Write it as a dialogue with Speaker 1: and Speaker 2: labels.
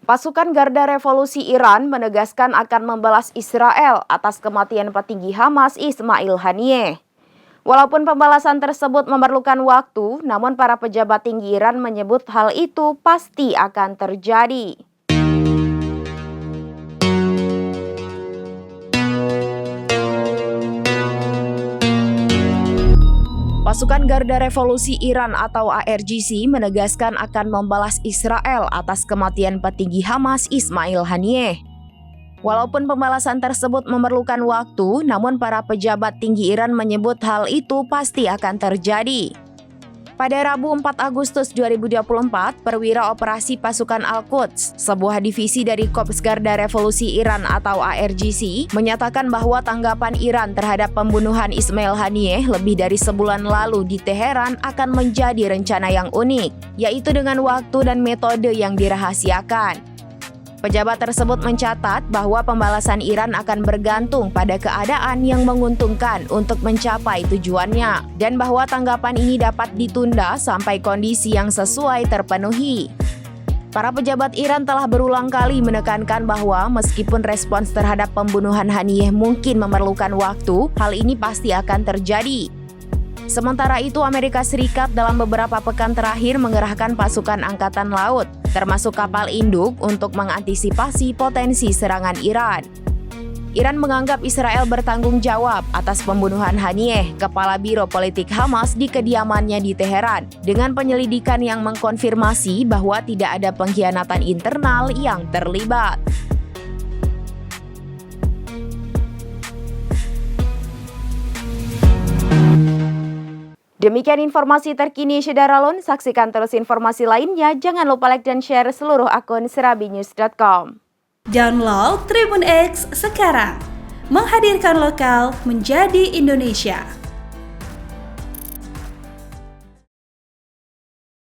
Speaker 1: Pasukan Garda Revolusi Iran menegaskan akan membalas Israel atas kematian petinggi Hamas Ismail Haniyeh. Walaupun pembalasan tersebut memerlukan waktu, namun para pejabat tinggi Iran menyebut hal itu pasti akan terjadi. Pasukan Garda Revolusi Iran atau ARGC menegaskan akan membalas Israel atas kematian petinggi Hamas Ismail Haniyeh. Walaupun pembalasan tersebut memerlukan waktu, namun para pejabat tinggi Iran menyebut hal itu pasti akan terjadi. Pada Rabu 4 Agustus 2024, perwira operasi pasukan Al-Quds, sebuah divisi dari Korps Garda Revolusi Iran atau ARGC, menyatakan bahwa tanggapan Iran terhadap pembunuhan Ismail Haniyeh lebih dari sebulan lalu di Teheran akan menjadi rencana yang unik, yaitu dengan waktu dan metode yang dirahasiakan. Pejabat tersebut mencatat bahwa pembalasan Iran akan bergantung pada keadaan yang menguntungkan untuk mencapai tujuannya, dan bahwa tanggapan ini dapat ditunda sampai kondisi yang sesuai terpenuhi. Para pejabat Iran telah berulang kali menekankan bahwa meskipun respons terhadap pembunuhan Haniyeh mungkin memerlukan waktu, hal ini pasti akan terjadi. Sementara itu, Amerika Serikat dalam beberapa pekan terakhir mengerahkan pasukan angkatan laut, termasuk kapal induk untuk mengantisipasi potensi serangan Iran. Iran menganggap Israel bertanggung jawab atas pembunuhan Haniyeh, kepala Biro Politik Hamas di kediamannya di Teheran, dengan penyelidikan yang mengkonfirmasi bahwa tidak ada pengkhianatan internal yang terlibat. Demikian informasi terkini Syederalun, saksikan terus informasi lainnya, jangan lupa like dan share seluruh akun serabinews.com.
Speaker 2: Download Tribun X sekarang, menghadirkan lokal menjadi Indonesia.